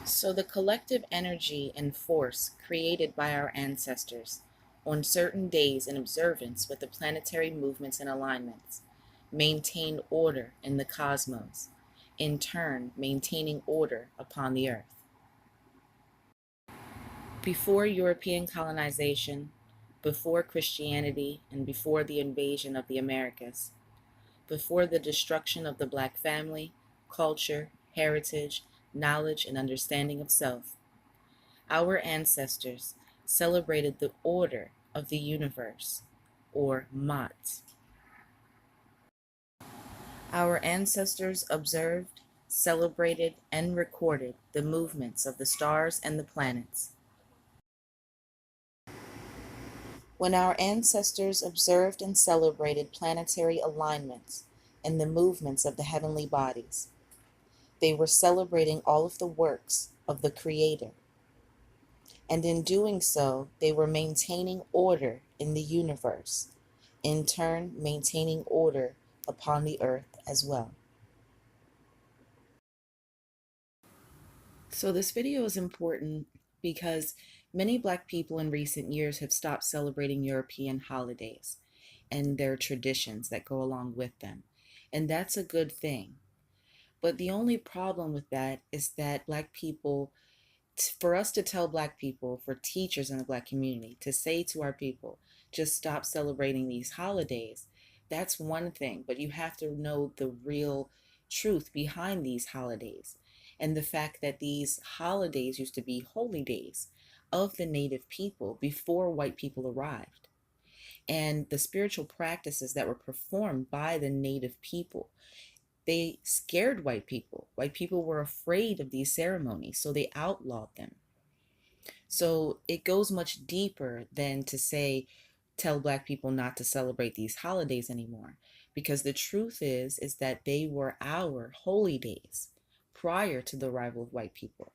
So, the collective energy and force created by our ancestors on certain days in observance with the planetary movements and alignments maintained order in the cosmos, in turn, maintaining order upon the earth. Before European colonization, before Christianity, and before the invasion of the Americas, before the destruction of the Black family, culture, heritage, knowledge, and understanding of self, our ancestors celebrated the order of the universe, or Maat. Our ancestors observed, celebrated, and recorded the movements of the stars and the planets. When our ancestors observed and celebrated planetary alignments and the movements of the heavenly bodies, they were celebrating all of the works of the Creator. And in doing so, they were maintaining order in the universe, in turn, maintaining order upon the earth as well. So, this video is important because many Black people in recent years have stopped celebrating European holidays and their traditions that go along with them. And that's a good thing. But the only problem with that is that Black people, for us to tell Black people, for teachers in the Black community, to say to our people, just stop celebrating these holidays, that's one thing. But you have to know the real truth behind these holidays and the fact that these holidays used to be holy days of the native people before white people arrived. And the spiritual practices that were performed by the native people, they scared white people. White people were afraid of these ceremonies, so they outlawed them. So it goes much deeper than to say, tell Black people not to celebrate these holidays anymore. Because the truth is that they were our holy days prior to the arrival of white people.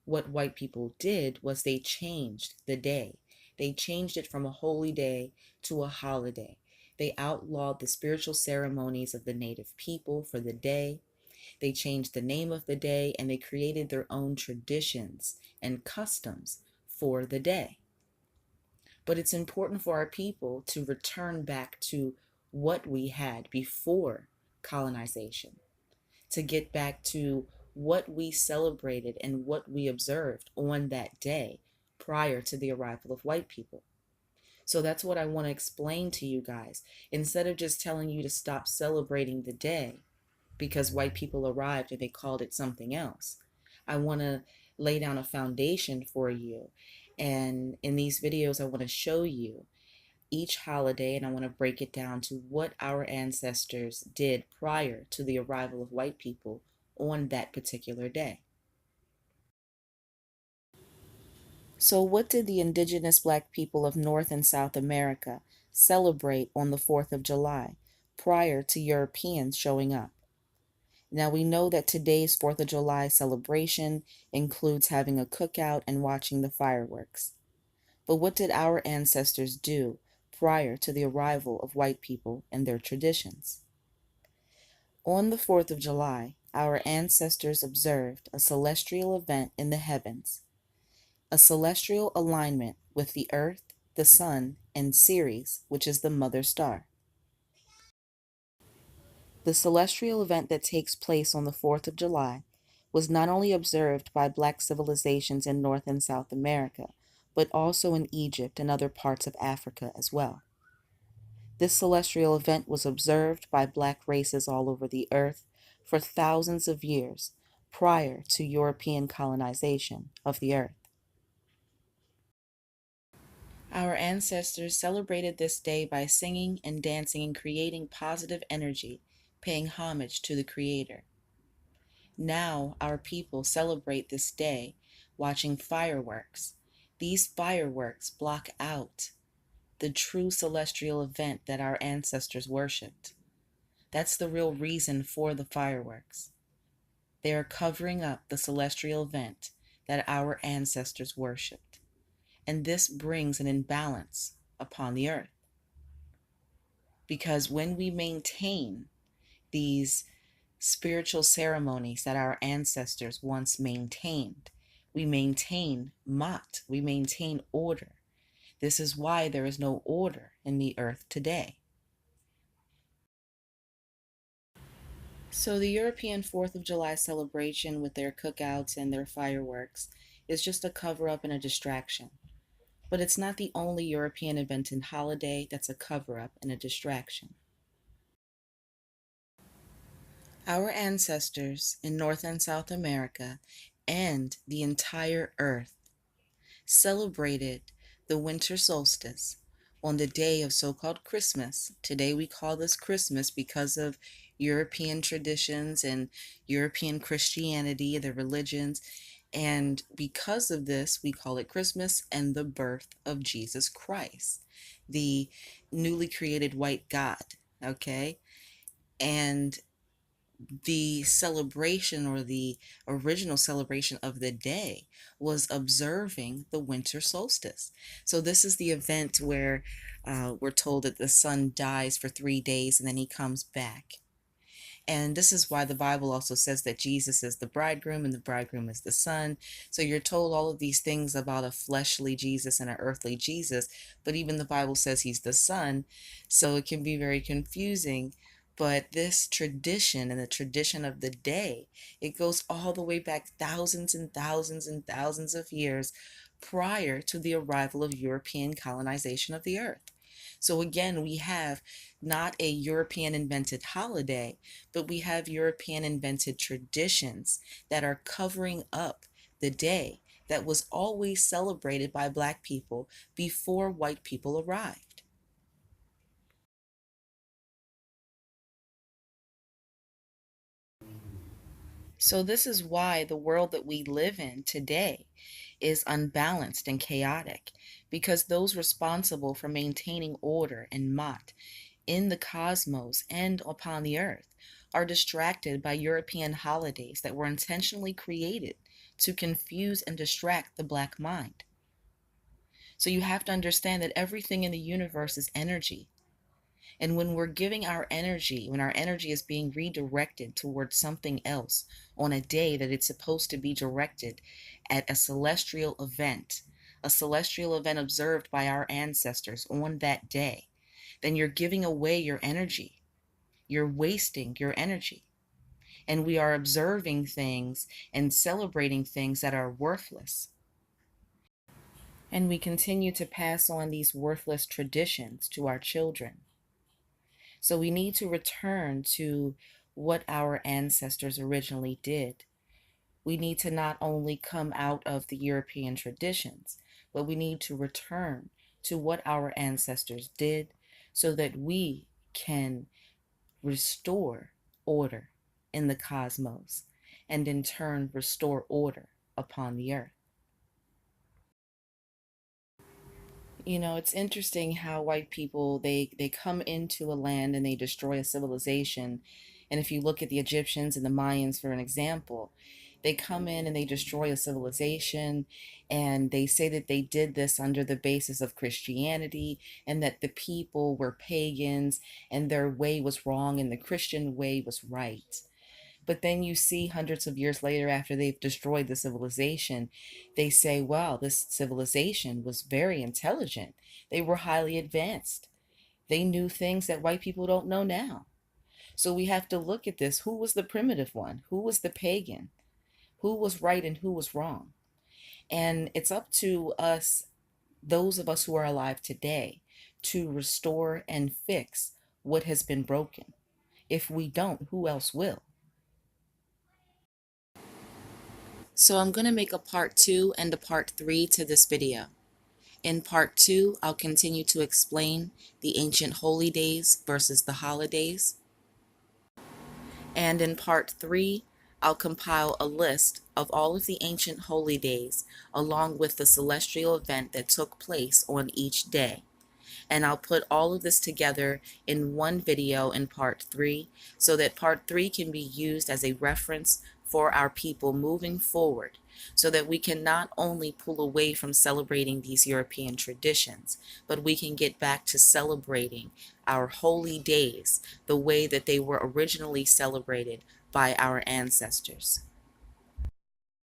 What white people did was they changed the day. They changed it from a holy day to a holiday. They outlawed the spiritual ceremonies of the native people for the day. They changed the name of the day and they created their own traditions and customs for the day. But it's important for our people to return back to what we had before colonization, to get back to what we celebrated and what we observed on that day prior to the arrival of white people. So that's what I want to explain to you guys. Instead of just telling you to stop celebrating the day because white people arrived and they called it something else, I want to lay down a foundation for you. And in these videos, I want to show you each holiday and I want to break it down to what our ancestors did prior to the arrival of white people on that particular day. So, what did the indigenous Black people of North and South America celebrate on the 4th of July prior to Europeans showing up? Now, we know that today's 4th of July celebration includes having a cookout and watching the fireworks. But what did our ancestors do prior to the arrival of white people and their traditions? On the 4th of July, our ancestors observed a celestial event in the heavens, a celestial alignment with the earth, the sun, and Ceres, which is the mother star. The celestial event that takes place on the 4th of July was not only observed by Black civilizations in North and South America, but also in Egypt and other parts of Africa as well. This celestial event was observed by Black races all over the earth for thousands of years prior to European colonization of the earth. Our ancestors celebrated this day by singing and dancing and creating positive energy, paying homage to the Creator. Now our people celebrate this day watching fireworks. These fireworks block out the true celestial event that our ancestors worshipped. That's the real reason for the fireworks. They are covering up the celestial event that our ancestors worshipped. And this brings an imbalance upon the earth. Because when we maintain these spiritual ceremonies that our ancestors once maintained. We maintain Maat, we maintain order. This is why there is no order in the earth today. So, the European 4th of July celebration with their cookouts and their fireworks is just a cover up and a distraction. But it's not the only European invented holiday that's a cover up and a distraction. Our ancestors in North and South America and the entire earth celebrated the winter solstice on the day of so-called Christmas. Today we call this Christmas because of European traditions and European Christianity, the religions. And because of this, we call it Christmas and the birth of Jesus Christ, the newly created white God. Okay. And the celebration or the original celebration of the day was observing the winter solstice. So this is the event where we're told that the sun dies for 3 days and then he comes back. And this is why the Bible also says that Jesus is the bridegroom and the bridegroom is the son. So you're told all of these things about a fleshly Jesus and an earthly Jesus, but even the Bible says he's the son. So it can be very confusing. But this tradition and the tradition of the day, it goes all the way back thousands and thousands and thousands of years prior to the arrival of European colonization of the earth. So again, we have not a European invented holiday, but we have European invented traditions that are covering up the day that was always celebrated by Black people before white people arrived. So, this is why the world that we live in today is unbalanced and chaotic, because those responsible for maintaining order and Maat in the cosmos and upon the earth are distracted by European holidays that were intentionally created to confuse and distract the Black mind. So you have to understand that everything in the universe is energy. And when we're giving our energy, when our energy is being redirected towards something else on a day that it's supposed to be directed at a celestial event observed by our ancestors on that day, then you're giving away your energy. You're wasting your energy. And we are observing things and celebrating things that are worthless. And we continue to pass on these worthless traditions to our children. So we need to return to what our ancestors originally did. We need to not only come out of the European traditions, but we need to return to what our ancestors did so that we can restore order in the cosmos and in turn restore order upon the earth. You know, it's interesting how white people they come into a land and they destroy a civilization. And if you look at the Egyptians and the Mayans for an example, they come in and they destroy a civilization and they say that they did this under the basis of Christianity and that the people were pagans and their way was wrong and the Christian way was right. But then you see hundreds of years later, after they've destroyed the civilization, they say, wow, this civilization was very intelligent. They were highly advanced. They knew things that white people don't know now. So we have to look at this. Who was the primitive one? Who was the pagan? Who was right and who was wrong? And it's up to us, those of us who are alive today, to restore and fix what has been broken. If we don't, who else will? So I'm going to make a part 2 and a part 3 to this video. In part 2, I'll continue to explain the ancient holy days versus the holidays. And in part 3, I'll compile a list of all of the ancient holy days along with the celestial event that took place on each day. And I'll put all of this together in one video in part 3 so that part 3 can be used as a reference for our people moving forward so that we can not only pull away from celebrating these European traditions, but we can get back to celebrating our holy days the way that they were originally celebrated by our ancestors.